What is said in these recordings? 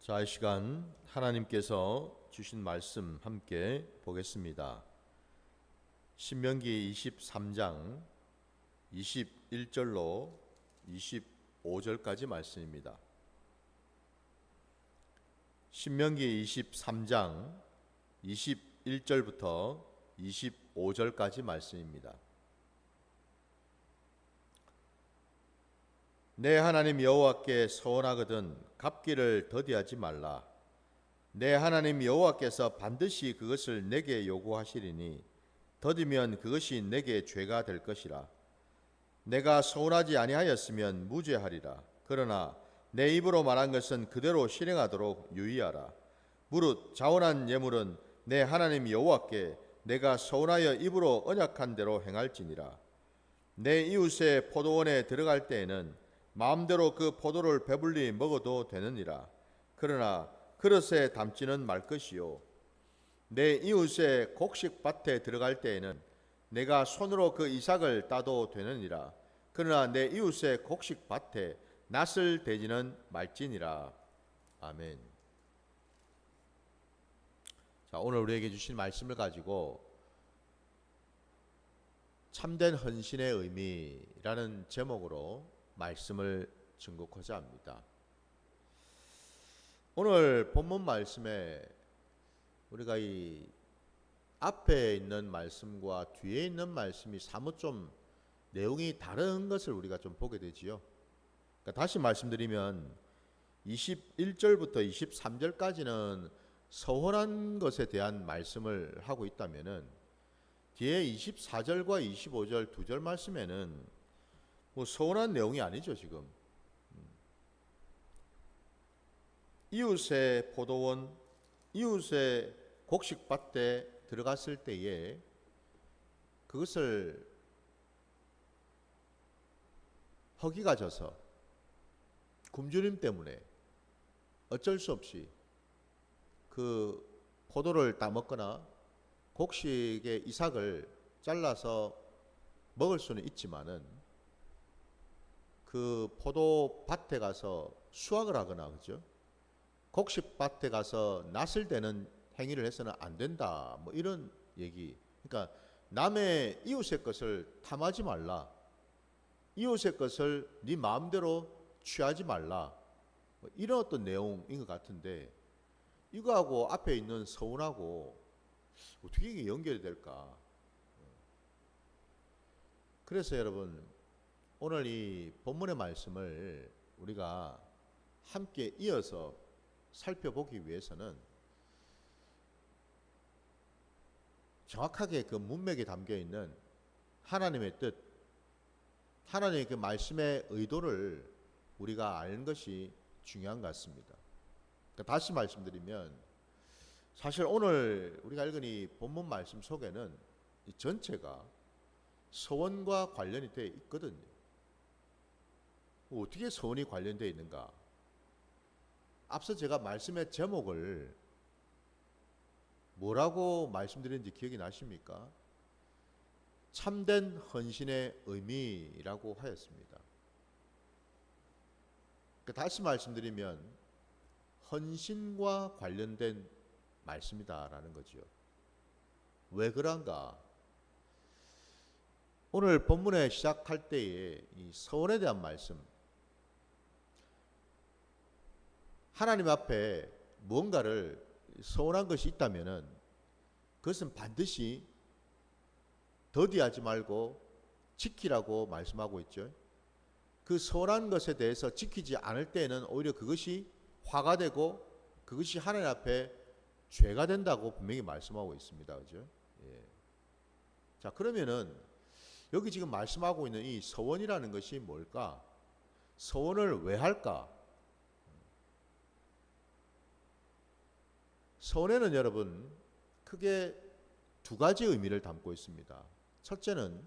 자, 이 시간 하나님께서 주신 말씀 함께 보겠습니다. 신명기 23장 21절로 25절까지 말씀입니다. 신명기 23장 21절부터 25절까지 말씀입니다. 내 하나님 여호와께 서원하거든 갚기를 더디하지 말라. 내 하나님 여호와께서 반드시 그것을 내게 요구하시리니 더디면 그것이 내게 죄가 될 것이라. 내가 서원하지 아니하였으면 무죄하리라. 그러나 내 입으로 말한 것은 그대로 실행하도록 유의하라. 무릇 자원한 예물은 내 하나님 여호와께 내가 서원하여 입으로 언약한 대로 행할지니라. 내 이웃의 포도원에 들어갈 때에는 마음대로 그 포도를 배불리 먹어도 되느니라. 그러나 그릇에 담지는 말 것이요. 내 이웃의 곡식밭에 들어갈 때에는 내가 손으로 그 이삭을 따도 되느니라. 그러나 내 이웃의 곡식밭에 낫을 대지는 말지니라. 아멘. 자, 오늘 우리에게 주신 말씀을 가지고 참된 헌신의 의미라는 제목으로 말씀을 증거하고자 합니다. 오늘 본문 말씀에 우리가 이 앞에 있는 말씀과 뒤에 있는 말씀이 사뭇 좀 내용이 다른 것을 우리가 좀 보게 되지요. 그러니까 다시 말씀드리면 21절부터 23절까지는 서원한 것에 대한 말씀을 하고 있다면은 뒤에 24절과 25절 두 절 말씀에는 서운한 내용이 아니죠. 지금 이웃의 포도원, 이웃의 곡식밭에 들어갔을 때에 그것을 허기가 져서 굶주림 때문에 어쩔 수 없이 그 포도를 따먹거나 곡식의 이삭을 잘라서 먹을 수는 있지만은 그 포도밭에 가서 수확을 하거나 그죠? 곡식밭에 가서 낫을 대는 행위를 해서는 안 된다. 뭐 이런 얘기. 그러니까 남의 이웃의 것을 탐하지 말라. 이웃의 것을 네 마음대로 취하지 말라. 뭐 이런 어떤 내용인 것 같은데 이거하고 앞에 있는 서운하고 어떻게 이게 연결이 될까? 그래서 여러분 오늘 이 본문의 말씀을 우리가 함께 이어서 살펴보기 위해서는 정확하게 그 문맥에 담겨 있는 하나님의 뜻, 하나님의 그 말씀의 의도를 우리가 아는 것이 중요한 것 같습니다. 그러니까 다시 말씀드리면 사실 오늘 우리가 읽은 이 본문 말씀 속에는 이 전체가 서원과 관련이 되어 있거든요. 어떻게 서원이 관련되어 있는가? 앞서 제가 말씀의 제목을 뭐라고 말씀드렸는지 기억이 나십니까? 참된 헌신의 의미라고 하였습니다. 다시 말씀드리면 헌신과 관련된 말씀이다라는 거죠. 왜 그런가? 오늘 본문에 시작할 때에 이 서원에 대한 말씀, 하나님 앞에 무언가를 서원한 것이 있다면은 그것은 반드시 더디하지 말고 지키라고 말씀하고 있죠. 그 서원한 것에 대해서 지키지 않을 때에는 오히려 그것이 화가 되고 그것이 하나님 앞에 죄가 된다고 분명히 말씀하고 있습니다. 그죠? 예. 자, 그러면은 여기 지금 말씀하고 있는 이 서원이라는 것이 뭘까? 서원을 왜 할까? 서원에는 여러분 크게 두 가지 의미를 담고 있습니다. 첫째는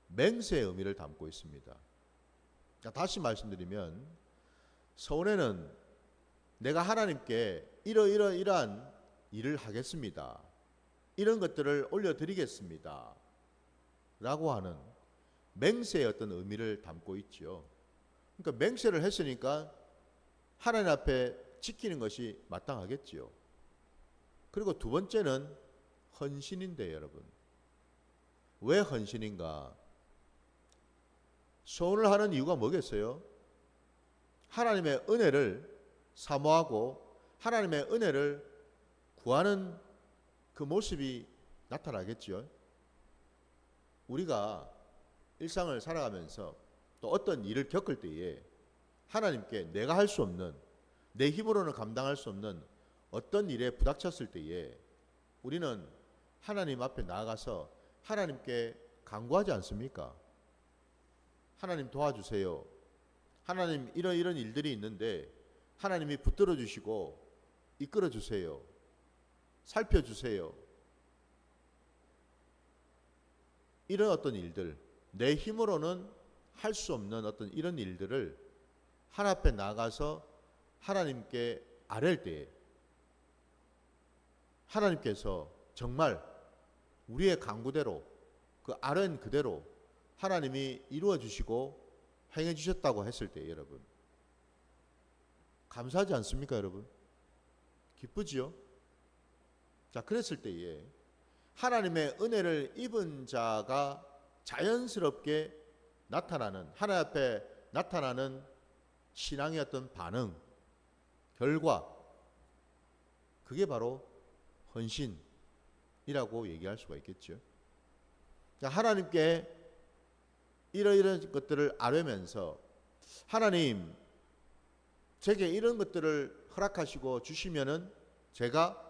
맹세의 의미를 담고 있습니다. 다시 말씀드리면 서원에는 내가 하나님께 이러이러이러한 일을 하겠습니다. 이런 것들을 올려드리겠습니다. 라고 하는 맹세의 어떤 의미를 담고 있죠. 그러니까 맹세를 했으니까 하나님 앞에 지키는 것이 마땅하겠지요. 그리고 두 번째는 헌신인데 여러분. 왜 헌신인가? 소원을 하는 이유가 뭐겠어요? 하나님의 은혜를 사모하고 하나님의 은혜를 구하는 그 모습이 나타나겠지요. 우리가 일상을 살아가면서 또 어떤 일을 겪을 때에 하나님께 내가 할 수 없는, 내 힘으로는 감당할 수 없는 어떤 일에 부닥쳤을 때에 우리는 하나님 앞에 나아가서 하나님께 간구하지 않습니까? 하나님 도와주세요. 하나님 이런 일들이 있는데 하나님이 붙들어 주시고 이끌어 주세요. 살펴주세요. 이런 어떤 일들, 내 힘으로는 할 수 없는 어떤 이런 일들을 하나님 앞에 나가서 하나님께 아뢰을 때에 하나님께서 정말 우리의 간구대로 그 아뢰는 그대로 하나님이 이루어 주시고 행해 주셨다고 했을 때 여러분 감사하지 않습니까 여러분? 기쁘지요? 자, 그랬을 때에 하나님의 은혜를 입은 자가 자연스럽게 나타나는, 하나님 앞에 나타나는 신앙의 어떤 반응, 결과, 그게 바로 헌신이라고 얘기할 수가 있겠죠. 자, 하나님께 이러이러한 것들을 아뢰면서 하나님 제게 이런 것들을 허락하시고 주시면은 제가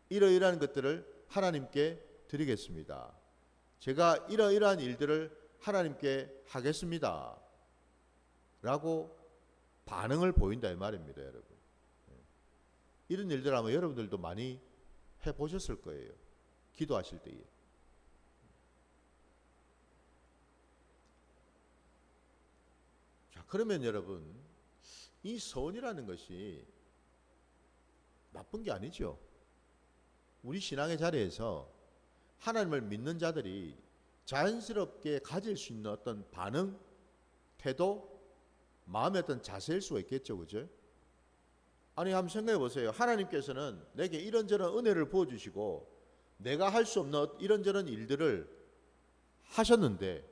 이러이러한 것들을 하나님께 드리겠습니다. 제가 이러이러한 일들을 하나님께 하겠습니다. 라고 반응을 보인다 이 말입니다, 여러분. 이런 일들 아마 여러분들도 많이 해보셨을 거예요. 기도하실 때에. 자, 그러면 여러분, 이 소원이라는 것이 나쁜 게 아니죠. 우리 신앙의 자리에서 하나님을 믿는 자들이 자연스럽게 가질 수 있는 어떤 반응, 태도, 마음의 어떤 자세일 수가 있겠죠. 그죠? 아니 한번 생각해 보세요. 하나님께서는 내게 이런저런 은혜를 부어주시고 내가 할 수 없는 이런저런 일들을 하셨는데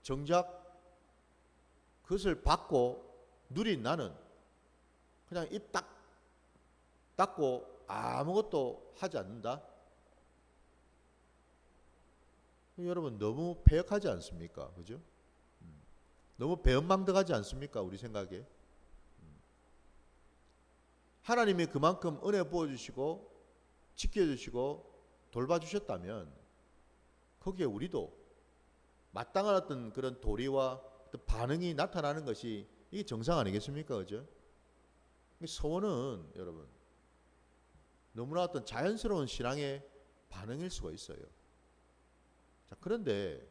정작 그것을 받고 누린 나는 그냥 입 딱 닫고 아무것도 하지 않는다? 여러분 너무 패역하지 않습니까? 그죠? 너무 배은망덕하지 않습니까? 우리 생각에. 하나님이 그만큼 은혜 부어주시고 지켜주시고 돌봐주셨다면 거기에 우리도 마땅한 어떤 그런 도리와 어떤 반응이 나타나는 것이 이게 정상 아니겠습니까? 그죠? 소원은 여러분 너무나 어떤 자연스러운 신앙의 반응일 수가 있어요. 자, 그런데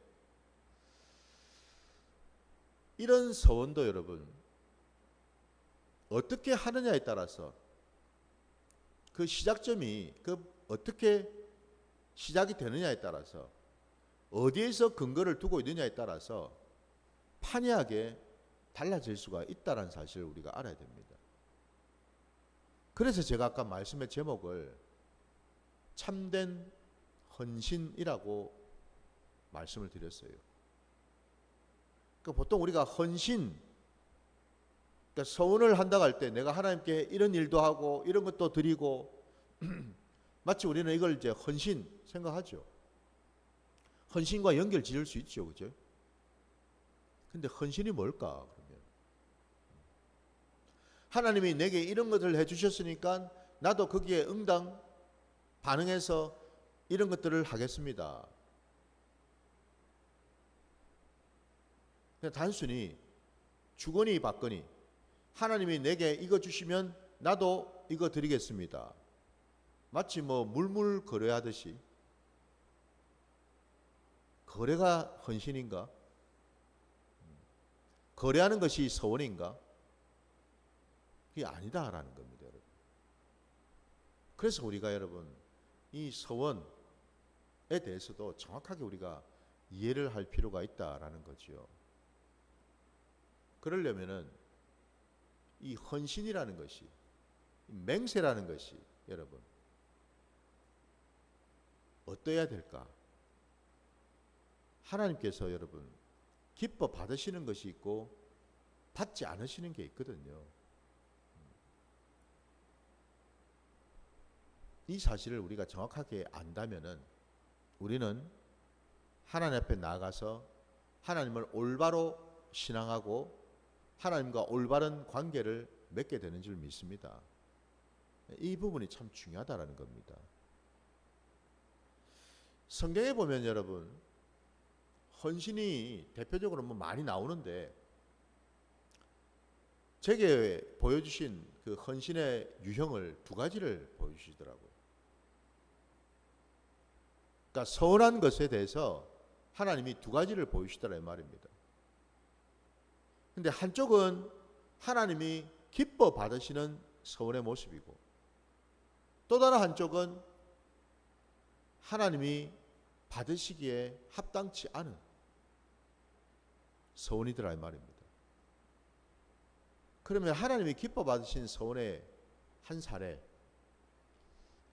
이런 소원도 여러분 어떻게 하느냐에 따라서 그 시작점이 어떻게 시작이 되느냐에 따라서 어디에서 근거를 두고 있느냐에 따라서 판이하게 달라질 수가 있다는 사실을 우리가 알아야 됩니다. 그래서 제가 아까 말씀의 제목을 참된 헌신이라고 말씀을 드렸어요. 그러니까 보통 우리가 헌신, 그러니까 서원을 한다고 할 때 내가 하나님께 이런 일도 하고 이런 것도 드리고 마치 우리는 이걸 이제 헌신 생각하죠. 헌신과 연결 지을 수 있죠. 그죠? 근데 헌신이 뭘까? 그러면 하나님이 내게 이런 것을 해 주셨으니까 나도 거기에 응당 반응해서 이런 것들을 하겠습니다. 그냥 단순히 주거니 받거니 하나님이 내게 이거 주시면 나도 이거 드리겠습니다. 마치 뭐 물물 거래하듯이 거래가 헌신인가? 거래하는 것이 서원인가? 그게 아니다라는 겁니다, 여러분. 그래서 우리가 여러분 이 서원에 대해서도 정확하게 우리가 이해를 할 필요가 있다라는 거죠. 그러려면은 이 헌신이라는 것이 맹세라는 것이 여러분 어떠해야 될까? 하나님께서 여러분 기뻐 받으시는 것이 있고 받지 않으시는 게 있거든요. 이 사실을 우리가 정확하게 안다면은 우리는 하나님 앞에 나아가서 하나님을 올바로 신앙하고 하나님과 올바른 관계를 맺게 되는 줄 믿습니다. 이 부분이 참 중요하다라는 겁니다. 성경에 보면 여러분 헌신이 대표적으로 뭐 많이 나오는데 제게 보여주신 그 헌신의 유형을 두 가지를 보여주시더라고요. 그러니까 선한 것에 대해서 하나님이 두 가지를 보여주시더라 이 말입니다. 근데 한쪽은 하나님이 기뻐 받으시는 서원의 모습이고 또 다른 한쪽은 하나님이 받으시기에 합당치 않은 서원이더라 이 말입니다. 그러면 하나님이 기뻐 받으신 서원의 한 사례,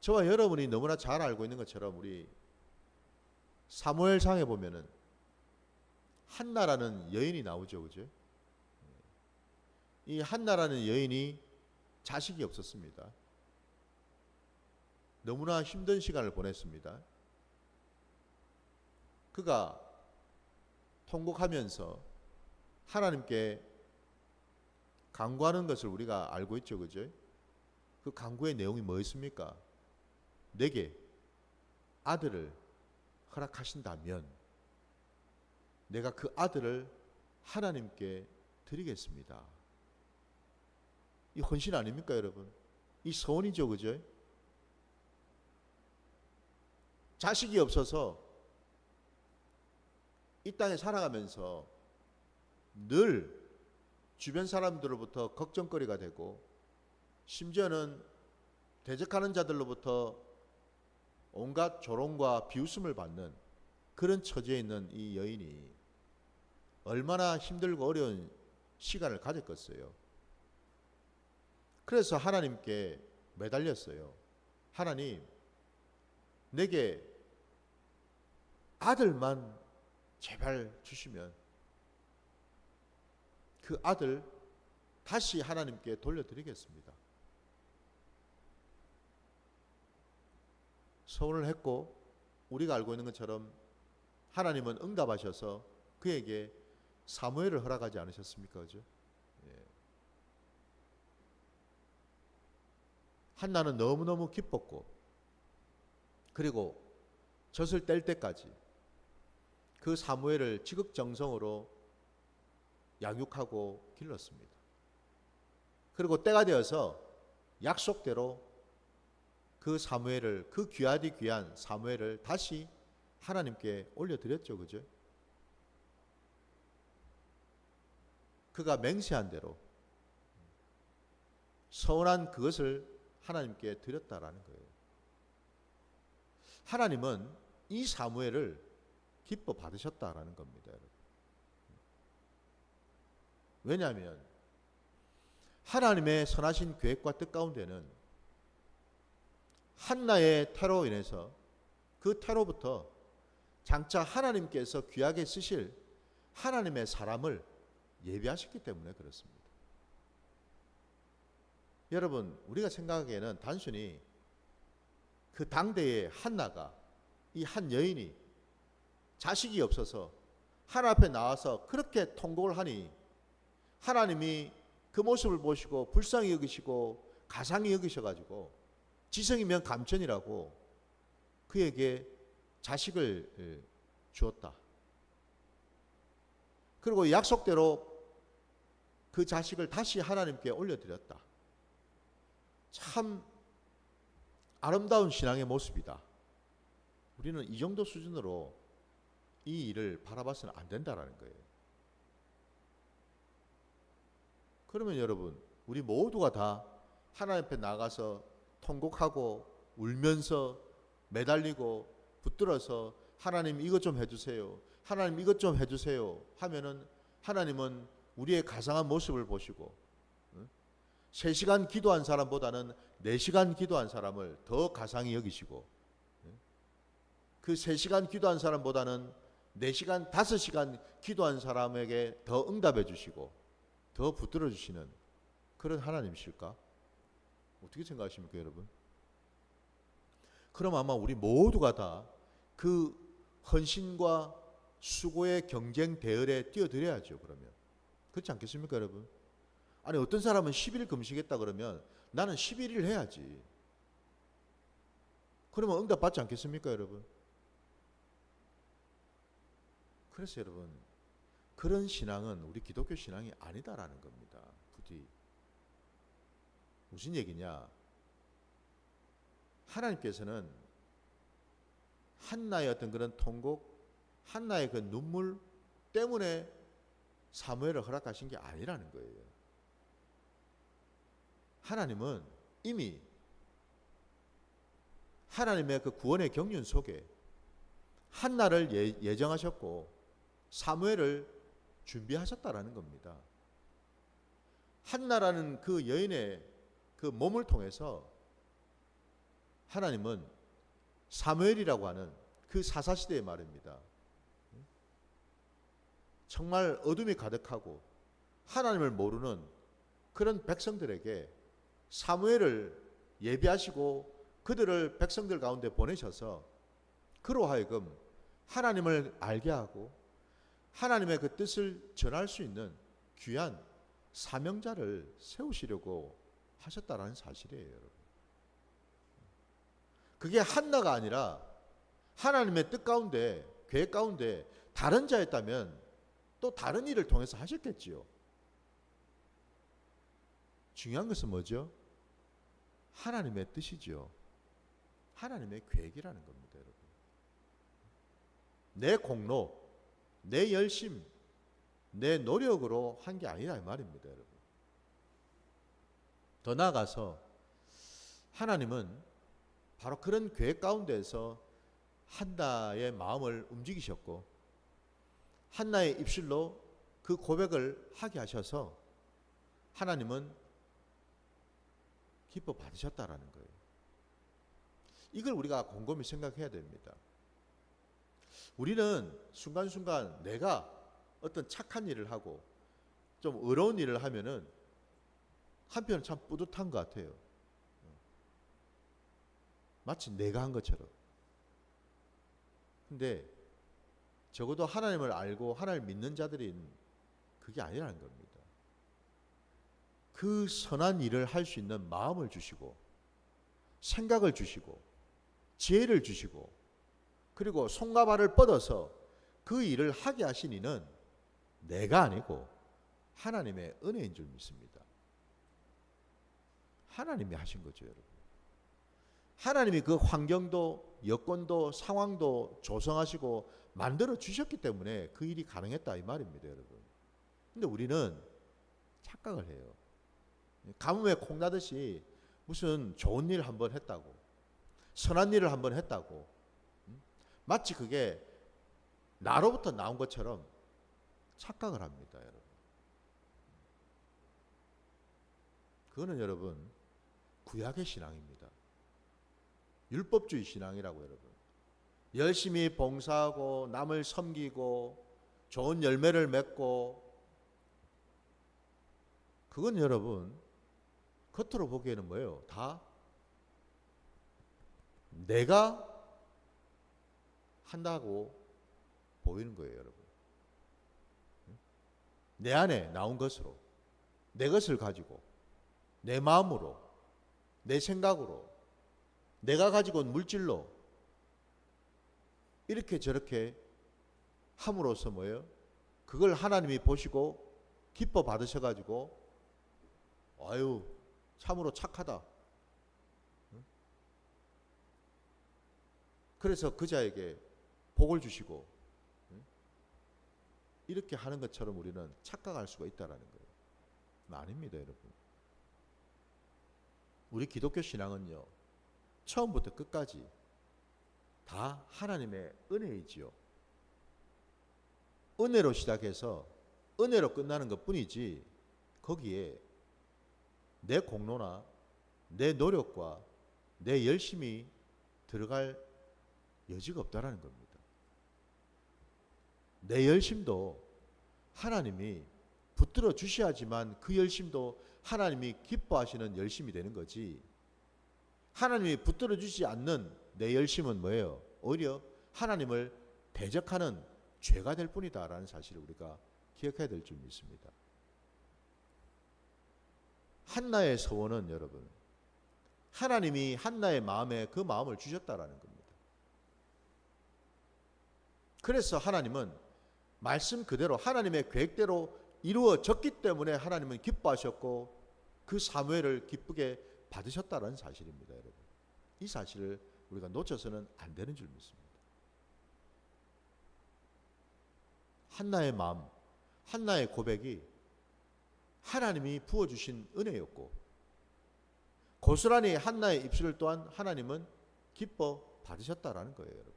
저와 여러분이 너무나 잘 알고 있는 것처럼 우리 사무엘상에 보면은 한나라는 여인이 나오죠, 그죠? 이 한나라는 여인이 자식이 없었습니다. 너무나 힘든 시간을 보냈습니다. 그가 통곡하면서 하나님께 간구하는 것을 우리가 알고 있죠, 그죠? 그 간구의 내용이 뭐였습니까? 내게 아들을 허락하신다면 내가 그 아들을 하나님께 드리겠습니다. 이 헌신 아닙니까, 여러분? 이 서원이죠, 그죠? 자식이 없어서 이 땅에 살아가면서 늘 주변 사람들로부터 걱정거리가 되고 심지어는 대적하는 자들로부터 온갖 조롱과 비웃음을 받는 그런 처지에 있는 이 여인이 얼마나 힘들고 어려운 시간을 가졌겠어요. 그래서 하나님께 매달렸어요. 하나님, 내게 아들만 제발 주시면 그 아들 다시 하나님께 돌려드리겠습니다. 서원을 했고 우리가 알고 있는 것처럼 하나님은 응답하셔서 그에게 사무엘을 허락하지 않으셨습니까? 그죠? 예. 한나는 너무너무 기뻤고 그리고 젖을 뗄 때까지 그 사무엘을 지극정성으로 양육하고 길렀습니다. 그리고 때가 되어서 약속대로 그 사무엘을, 그 귀하디 귀한 사무엘을 다시 하나님께 올려드렸죠, 그죠? 그가 맹세한 대로 서운한 그것을 하나님께 드렸다라는 거예요. 하나님은 이 사무엘을 기뻐 받으셨다라는 겁니다, 여러분. 왜냐하면 하나님의 선하신 계획과 뜻 가운데는 한나의 태로 인해서 그 태로부터 장차 하나님께서 귀하게 쓰실 하나님의 사람을 예비하셨기 때문에 그렇습니다. 여러분, 우리가 생각하기에는 단순히 그 당대의 한나가, 이 한 여인이 자식이 없어서 하나님 앞에 나와서 그렇게 통곡을 하니 하나님이 그 모습을 보시고 불쌍히 여기시고 가상히 여기셔가지고 지성이면 감천이라고 그에게 자식을 주었다. 그리고 약속대로 그 자식을 다시 하나님께 올려드렸다. 참 아름다운 신앙의 모습이다. 우리는 이 정도 수준으로 이 일을 바라봐서는 안 된다라는 거예요. 그러면 여러분, 우리 모두가 다 하나님 앞에 나가서 통곡하고 울면서 매달리고 붙들어서 하나님 이것 좀 해주세요. 하나님 이것 좀 해주세요. 하면은 하나님은 우리의 가상한 모습을 보시고 3시간 기도한 사람보다는 4시간 기도한 사람을 더 가상히 여기시고, 그 3시간 기도한 사람보다는 4시간, 5시간 기도한 사람에게 더 응답해 주시고 더 붙들어 주시는 그런 하나님이실까? 어떻게 생각하십니까, 여러분? 그럼 아마 우리 모두가 다 그 헌신과 수고의 경쟁 대열에 뛰어들어야죠. 그러면 그렇지 않겠습니까, 여러분? 아니, 어떤 사람은 10일 금식했다 그러면 나는 11일 해야지. 그러면 응답 받지 않겠습니까, 여러분? 그래서 여러분, 그런 신앙은 우리 기독교 신앙이 아니다라는 겁니다. 부디. 무슨 얘기냐? 하나님께서는 한나의 어떤 그런 통곡, 한나의 그 눈물 때문에 사무엘을 허락하신 게 아니라는 거예요. 하나님은 이미 하나님의 그 구원의 경륜 속에 한나를 예정하셨고 사무엘을 준비하셨다라는 겁니다. 한나라는 그 여인의 그 몸을 통해서 하나님은 사무엘이라고 하는 그 사사시대의 말입니다. 정말 어둠이 가득하고 하나님을 모르는 그런 백성들에게 사무엘을 예비하시고 그들을 백성들 가운데 보내셔서 그로 하여금 하나님을 알게 하고 하나님의 그 뜻을 전할 수 있는 귀한 사명자를 세우시려고 하셨다라는 사실이에요, 여러분. 그게 한나가 아니라 하나님의 뜻 가운데, 계획 가운데 다른 자였다면 또 다른 일을 통해서 하셨겠지요. 중요한 것은 뭐죠? 하나님의 뜻이죠. 하나님의 계획이라는 겁니다, 여러분. 내 공로, 내 열심, 내 노력으로 한 게 아니라 이 말입니다, 여러분. 더 나아가서 하나님은 바로 그런 계획 가운데에서 한나의 마음을 움직이셨고 한나의 입술로 그 고백을 하게 하셔서 하나님은 기뻐 받으셨다라는 거예요. 이걸 우리가 곰곰이 생각해야 됩니다. 우리는 순간순간 내가 어떤 착한 일을 하고 좀 의로운 일을 하면은 한편은 참 뿌듯한 것 같아요. 마치 내가 한 것처럼. 근데 적어도 하나님을 알고 하나님을 믿는 자들은 그게 아니라는 겁니다. 그 선한 일을 할 수 있는 마음을 주시고 생각을 주시고 지혜를 주시고 그리고 손과 발을 뻗어서 그 일을 하게 하신 이는 내가 아니고 하나님의 은혜인 줄 믿습니다. 하나님이 하신 거죠, 여러분. 하나님이 그 환경도 여건도 상황도 조성하시고 만들어 주셨기 때문에 그 일이 가능했다 이 말입니다, 여러분. 근데 우리는 착각을 해요. 가뭄에 콩나듯이 무슨 좋은 일 한번 했다고 선한 일을 한번 했다고 마치 그게 나로부터 나온 것처럼 착각을 합니다, 여러분. 그거는 여러분 구약의 신앙입니다. 율법주의 신앙이라고, 여러분. 열심히 봉사하고 남을 섬기고 좋은 열매를 맺고 그건 여러분 겉으로 보기에는 뭐예요? 다 내가 한다고 보이는 거예요, 여러분. 내 안에 나온 것으로 내 것을 가지고 내 마음으로 내 생각으로 내가 가지고 온 물질로 이렇게 저렇게 함으로써 뭐예요? 그걸 하나님이 보시고 기뻐 받으셔가지고 아유 참으로 착하다. 그래서 그 자에게 복을 주시고 이렇게 하는 것처럼 우리는 착각할 수가 있다는 거예요. 아닙니다, 여러분. 우리 기독교 신앙은요, 처음부터 끝까지 다 하나님의 은혜이지요. 은혜로 시작해서 은혜로 끝나는 것 뿐이지 거기에 내 공로나 내 노력과 내 열심이 들어갈 여지가 없다라는 겁니다. 내 열심도 하나님이 붙들어 주셔야지만 그 열심도 하나님이 기뻐하시는 열심이 되는 거지. 하나님이 붙들어 주지 않는 내 열심은 뭐예요? 오히려 하나님을 대적하는 죄가 될 뿐이다라는 사실을 우리가 기억해야 될 줄 믿습니다. 한나의 서원은 여러분, 하나님이 한나의 마음에 그 마음을 주셨다라는 겁니다. 그래서 하나님은 말씀 그대로 하나님의 계획대로 이루어졌기 때문에 하나님은 기뻐하셨고 그 사무엘을 기쁘게 받으셨다는 사실입니다, 여러분. 이 사실을 우리가 놓쳐서는 안 되는 줄 믿습니다. 한나의 마음, 한나의 고백이 하나님이 부어주신 은혜였고 고스란히 한나의 입술을 또한 하나님은 기뻐 받으셨다라는 거예요, 여러분.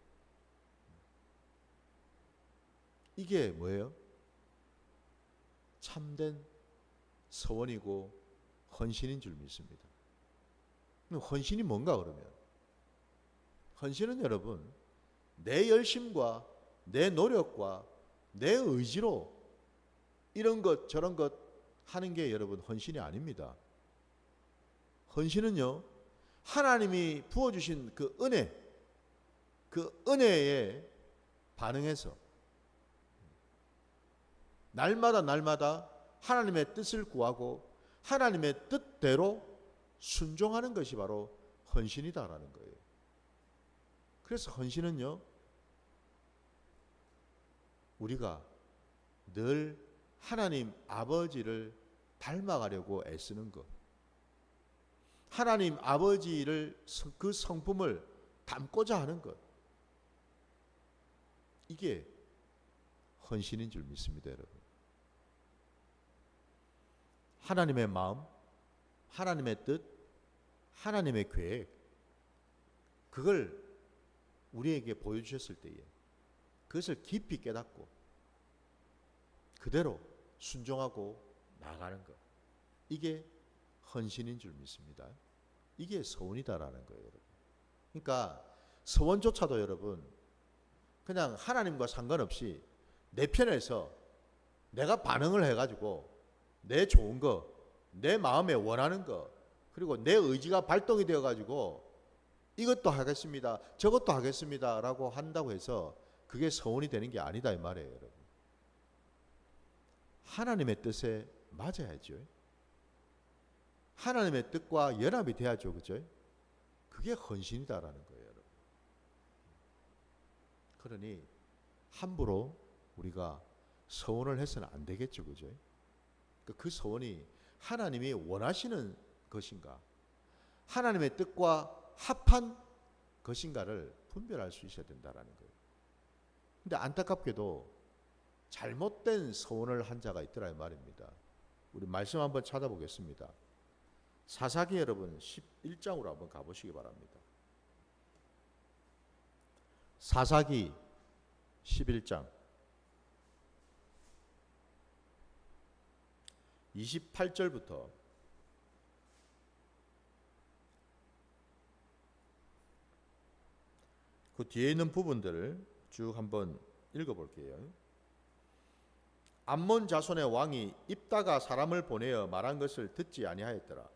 이게 뭐예요? 참된 서원이고 헌신인 줄 믿습니다. 헌신이 뭔가 그러면? 헌신은 여러분, 내 열심과 내 노력과 내 의지로 이런 것 저런 것 하는 게 여러분 헌신이 아닙니다. 헌신은요, 하나님이 부어주신 그 은혜에 반응해서 날마다 하나님의 뜻을 구하고 하나님의 뜻대로 순종하는 것이 바로 헌신이다라는 거예요. 그래서 헌신은요, 우리가 늘 하나님 아버지를 닮아가려고 애쓰는 것, 하나님 아버지를 그 성품을 담고자 하는 것, 이게 헌신인 줄 믿습니다, 여러분. 하나님의 마음, 하나님의 뜻, 하나님의 계획, 그걸 우리에게 보여주셨을 때에 그것을 깊이 깨닫고 그대로 순종하고 나가는 것, 이게 헌신인 줄 믿습니다. 이게 서원이다라는 거예요, 여러분. 그러니까 서원조차도 여러분 그냥 하나님과 상관없이 내 편에서 내가 반응을 해가지고 내 좋은 거, 내 마음에 원하는 거, 그리고 내 의지가 발동이 되어가지고 이것도 하겠습니다, 저것도 하겠습니다 라고 한다고 해서 그게 서원이 되는 게 아니다 이 말이에요, 여러분. 하나님의 뜻에 맞아야죠. 하나님의 뜻과 연합이 돼야죠, 그죠? 그게 헌신이다라는 거예요, 여러분. 그러니 함부로 우리가 서원을 해서는 안 되겠죠, 그죠? 그 서원이 하나님이 원하시는 것인가, 하나님의 뜻과 합한 것인가를 분별할 수 있어야 된다라는 거예요. 근데 안타깝게도 잘못된 서원을 한 자가 있더라 이 말입니다. 우리 말씀 한번 찾아보겠습니다. 사사기 여러분 11장으로 한번 가보시기 바랍니다. 사사기 11장 28절부터 그 뒤에 있는 부분들을 쭉 한번 읽어볼게요. 암몬 자손의 왕이 입다가 사람을 보내어 말한 것을 듣지 아니하였더라.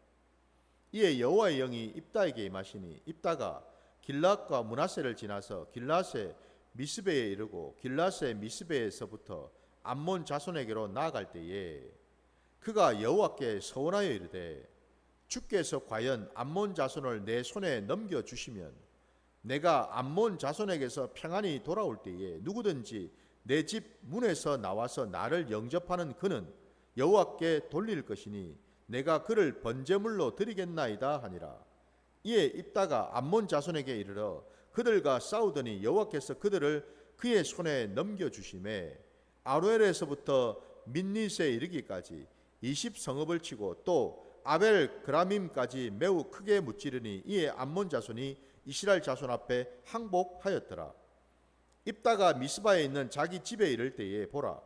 이에 여호와의 영이 입다에게 임하시니 입다가 길앗과 므낫세를 지나서 길앗의 미스베에 이르고 길앗의 미스베에서부터 암몬 자손에게로 나아갈 때에 그가 여호와께 서원하여 이르되 주께서 과연 암몬 자손을 내 손에 넘겨주시면 내가 암몬 자손에게서 평안히 돌아올 때에 누구든지 내 집 문에서 나와서 나를 영접하는 그는 여호와께 돌릴 것이니 내가 그를 번제물로 드리겠나이다 하니라. 이에 입다가 암몬 자손에게 이르러 그들과 싸우더니 여호와께서 그들을 그의 손에 넘겨주심에 아로엘에서부터 민닛에 이르기까지 20성읍을 치고 또 아벨 그라밈까지 매우 크게 무찌르니 이에 암몬 자손이 이스라엘 자손 앞에 항복하였더라. 입다가 미스바에 있는 자기 집에 이를 때에 보라,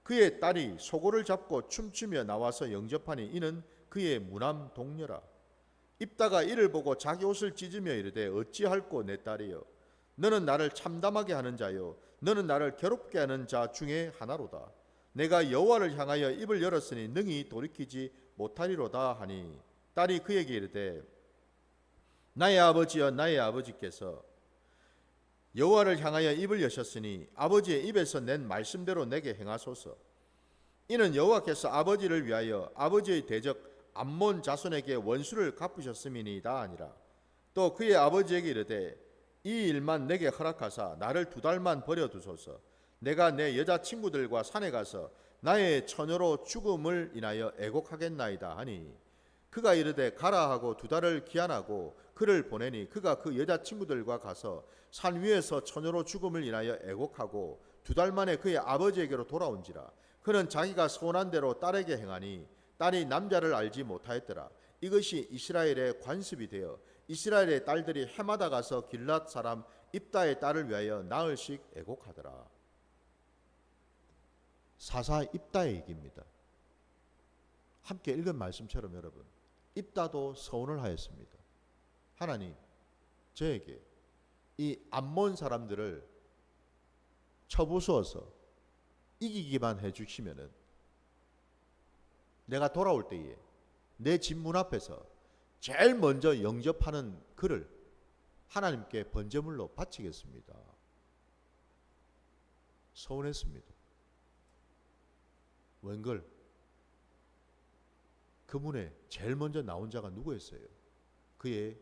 그의 딸이 소고를 잡고 춤추며 나와서 영접하니 이는 그의 무남 동료라. 입다가 이를 보고 자기 옷을 찢으며 이르되 어찌할꼬 내 딸이여, 너는 나를 참담하게 하는 자요 너는 나를 괴롭게 하는 자 중에 하나로다. 내가 여호와를 향하여 입을 열었으니 능히 돌이키지 못하리로다 하니, 딸이 그에게 이르되 나의 아버지여, 나의 아버지께서 여호와를 향하여 입을 여셨으니 아버지의 입에서 낸 말씀대로 내게 행하소서. 이는 여호와께서 아버지를 위하여 아버지의 대적 암몬 자손에게 원수를 갚으셨음이니이다 하니라. 또 그의 아버지에게 이르되 이 일만 내게 허락하사 나를 2달만 버려두소서. 내가 내 여자친구들과 산에 가서 나의 처녀로 죽음을 인하여 애곡하겠나이다 하니, 그가 이르되 가라 하고 2달을 기한하고 그를 보내니 그가 그 여자친구들과 가서 산 위에서 처녀로 죽음을 인하여 애곡하고 2달 만에 그의 아버지에게로 돌아온지라. 그는 자기가 소원한 대로 딸에게 행하니 딸이 남자를 알지 못하였더라. 이것이 이스라엘의 관습이 되어 이스라엘의 딸들이 해마다 가서 길랏 사람 입다의 딸을 위하여 나흘씩 애곡하더라. 사사 입다의 얘기입니다. 함께 읽은 말씀처럼 여러분, 입다도 서원을 하였습니다. 하나님, 저에게 이 암몬 사람들을 쳐부수어서 이기기만 해주시면은 내가 돌아올 때에 내 집 문 앞에서 제일 먼저 영접하는 그를 하나님께 번제물로 바치겠습니다. 서운했습니다. 웬걸? 그 문에 제일 먼저 나온 자가 누구였어요? 그의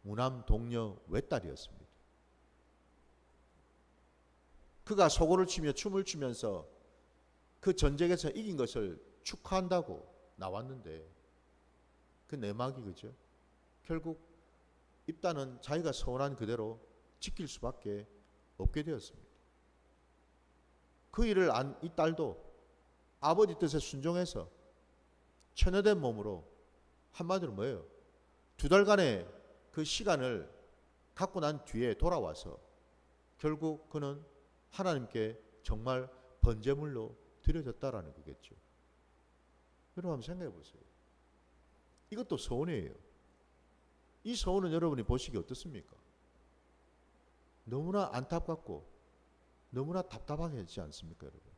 무남 동료 외딸이었습니다. 그가 소고를 치며 춤을 추면서 그 전쟁에서 이긴 것을 축하한다고 나왔는데 그 내막이 그죠? 결국 입다는 자기가 서운한 그대로 지킬 수밖에 없게 되었습니다. 그 일을 안 이 딸도 아버지 뜻에 순종해서 처녀된 몸으로, 한마디로 뭐예요? 2달간의 그 시간을 갖고 난 뒤에 돌아와서 결국 그는 하나님께 정말 번제물로 드려졌다라는 거겠죠. 여러분 한번 생각해 보세요. 이것도 서원이에요. 이 서원은 여러분이 보시기 어떻습니까? 너무나 안타깝고 너무나 답답하게 하지 않습니까, 여러분?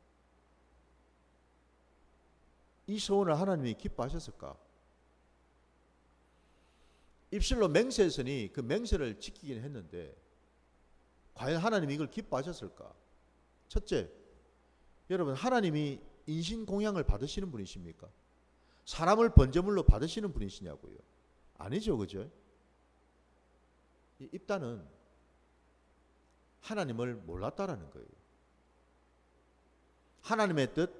이 서원을 하나님이 기뻐하셨을까? 입술로 맹세했으니 그 맹세를 지키긴 했는데 과연 하나님이 이걸 기뻐하셨을까? 첫째, 여러분, 하나님이 인신공양을 받으시는 분이십니까? 사람을 번제물로 받으시는 분이시냐고요? 아니죠, 그죠? 이 입다는 하나님을 몰랐다라는 거예요. 하나님의 뜻,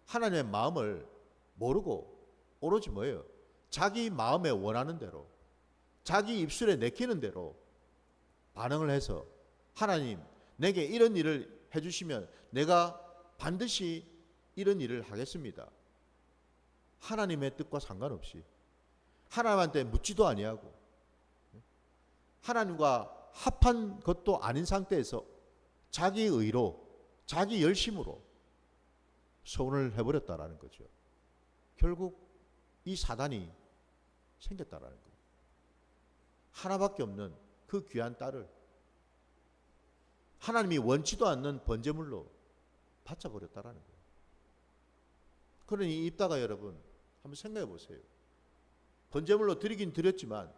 하나님의 마음을 모르고 오로지 뭐예요? 자기 마음에 원하는 대로, 자기 입술에 내키는 대로 반응을 해서 하나님, 내게 이런 일을 해주시면 내가 반드시 이런 일을 하겠습니다. 하나님의 뜻과 상관없이 하나님한테 묻지도 아니하고 하나님과 합한 것도 아닌 상태에서 자기 의로, 자기 열심으로 소원을 해버렸다라는 거죠. 결국 이 사단이 생겼다라는 거예요. 하나밖에 없는 그 귀한 딸을 하나님이 원치도 않는 번제물로 바쳐버렸다라는 거예요. 그러니 입다가 여러분 한번 생각해 보세요. 번제물로 드리긴 드렸지만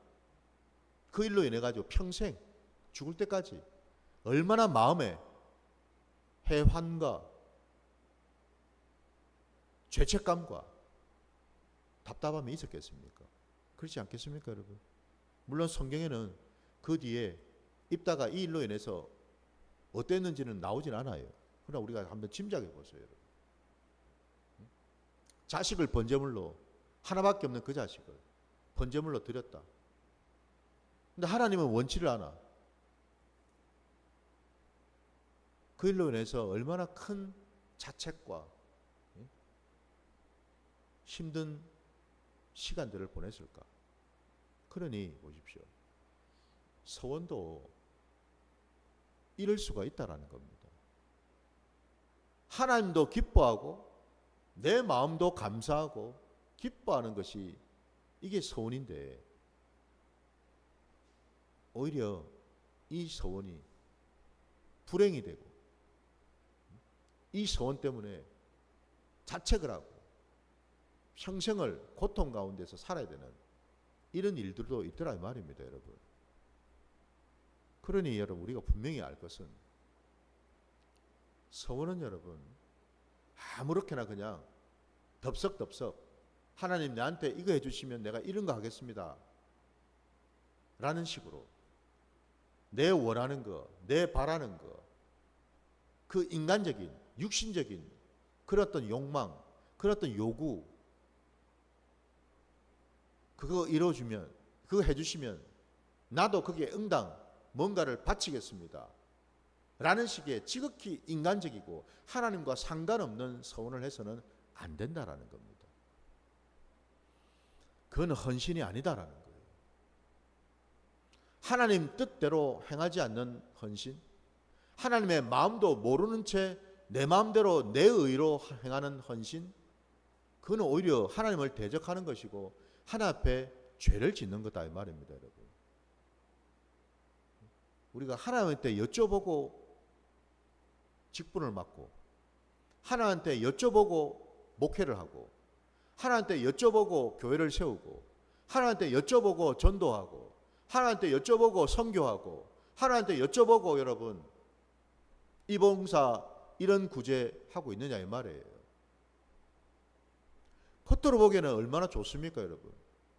그 일로 인해 가지고 평생 죽을 때까지 얼마나 마음에 해환과 죄책감과 답답함이 있었겠습니까? 그렇지 않겠습니까, 여러분? 물론 성경에는 그 뒤에 입다가 이 일로 인해서 어땠는지는 나오진 않아요. 그러나 우리가 한번 짐작해 보세요, 여러분. 자식을 번제물로, 하나밖에 없는 그 자식을 번제물로 드렸다. 근데 하나님은 원치를 않아. 그 일로 인해서 얼마나 큰 자책과 힘든 시간들을 보냈을까. 그러니 보십시오. 서원도 이럴 수가 있다라는 겁니다. 하나님도 기뻐하고 내 마음도 감사하고 기뻐하는 것이 이게 서원인데 오히려 이 서원이 불행이 되고 이 서원 때문에 자책을 하고 평생을 고통 가운데서 살아야 되는 이런 일들도 있더라 이 말입니다, 여러분. 그러니 여러분 우리가 분명히 알 것은 서원은 여러분 아무렇게나 그냥 덥석덥석 하나님 나한테 이거 해주시면 내가 이런 거 하겠습니다 라는 식으로 내 원하는 거, 내 바라는 거, 그 인간적인 육신적인 그런 어떤 욕망, 그런 어떤 요구, 그거 이루어주면, 그거 해주시면 나도 거기에 응당 뭔가를 바치겠습니다 라는 식의 지극히 인간적이고 하나님과 상관없는 서원을 해서는 안 된다라는 겁니다. 그건 헌신이 아니다라는 거예요. 하나님 뜻대로 행하지 않는 헌신, 하나님의 마음도 모르는 채 내 마음대로 내 의로 행하는 헌신, 그건 오히려 하나님을 대적하는 것이고 하나님 앞에 죄를 짓는 거다 이 말입니다, 여러분. 우리가 하나님한테 여쭤보고 직분을 맡고 하나님한테 여쭤보고 목회를 하고 하나님한테 여쭤보고 교회를 세우고 하나님한테 여쭤보고 전도하고 하나님한테 여쭤보고 선교하고 하나님한테 여쭤보고 여러분 이 봉사 이런 구제하고 있느냐 이 말이에요. 겉으로 보기에는 얼마나 좋습니까, 여러분?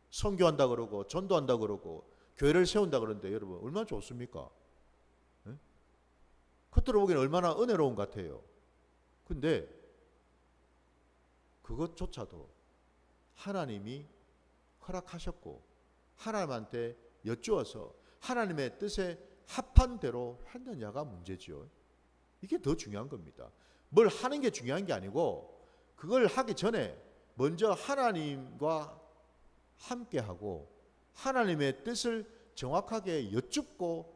선교한다 그러고 전도한다 그러고 교회를 세운다 그러는데 여러분 얼마나 좋습니까? 네? 겉으로 보기에는 얼마나 은혜로운 것 같아요. 근데 그것조차도 하나님이 허락하셨고 하나님한테 여쭈어서 하나님의 뜻에 합한 대로 했느냐가 문제지요. 이게 더 중요한 겁니다. 뭘 하는 게 중요한 게 아니고 그걸 하기 전에 먼저 하나님과 함께하고 하나님의 뜻을 정확하게 여쭙고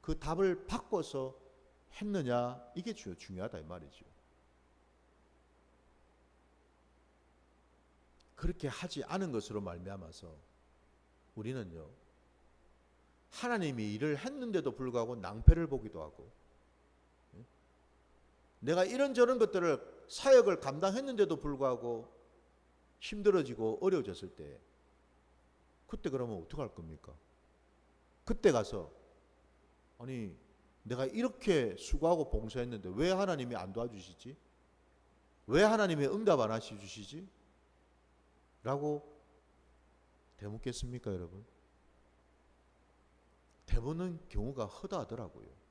그 답을 바꿔서 했느냐, 이게 중요하다 이 말이죠. 그렇게 하지 않은 것으로 말미암아서 우리는요 하나님이 일을 했는데도 불구하고 낭패를 보기도 하고 내가 이런저런 것들을 사역을 감당했는데도 불구하고 힘들어지고 어려워졌을 때 그때 그러면 어떡할 겁니까? 그때 가서 아니 내가 이렇게 수고하고 봉사했는데 왜 하나님이 안 도와주시지? 왜 하나님이 응답 안 하시주시지? 라고 되묻겠습니까, 여러분? 되묻는 경우가 허다하더라고요.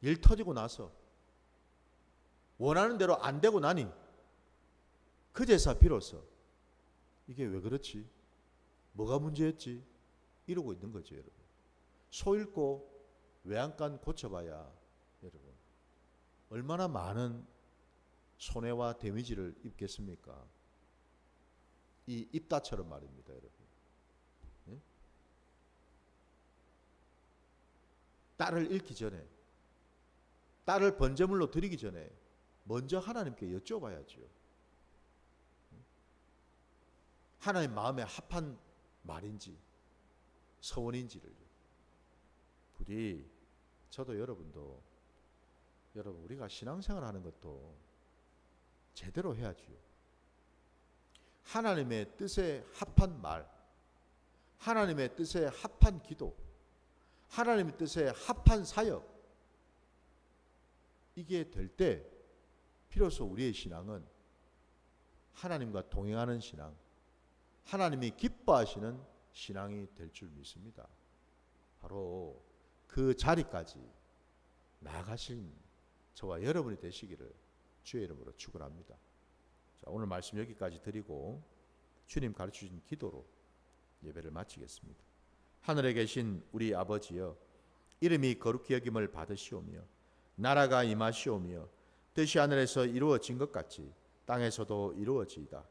일 터지고 나서 원하는 대로 안 되고 나니 그제서 비로소 이게 왜 그렇지? 뭐가 문제였지? 이러고 있는 거죠, 여러분. 소 잃고 외양간 고쳐봐야 여러분 얼마나 많은 손해와 데미지를 입겠습니까? 이 입다처럼 말입니다, 여러분. 예? 딸을 잃기 전에, 딸을 번제물로 드리기 전에 먼저 하나님께 여쭤봐야죠. 하나님 마음에 합한 말인지 서원인지를. 부디 저도 여러분도 여러분 우리가 신앙생활 하는 것도 제대로 해야죠. 하나님의 뜻에 합한 말, 하나님의 뜻에 합한 기도, 하나님의 뜻에 합한 사역, 이게 될 때 비로소 우리의 신앙은 하나님과 동행하는 신앙, 하나님이 기뻐하시는 신앙이 될 줄 믿습니다. 바로 그 자리까지 나아가신 저와 여러분이 되시기를 주의 이름으로 축원합니다. 자, 오늘 말씀 여기까지 드리고 주님 가르치신 기도로 예배를 마치겠습니다. 하늘에 계신 우리 아버지여, 이름이 거룩히 여김을 받으시오며 나라가 임하시오며 뜻이 하늘에서 이루어진 것 같이 땅에서도 이루어지이다.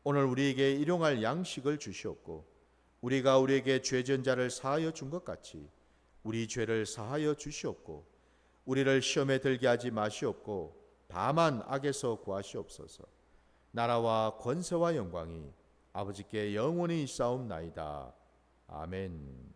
오늘 우리에게 일용할 양식을 주시옵고 우리가 우리에게 죄진 자를 사하여 준 것 같이 우리 죄를 사하여 주시옵고 우리를 시험에 들게 하지 마시옵고 다만 악에서 구하시옵소서. 나라와 권세와 영광이 아버지께 영원히 싸움나이다. 아멘.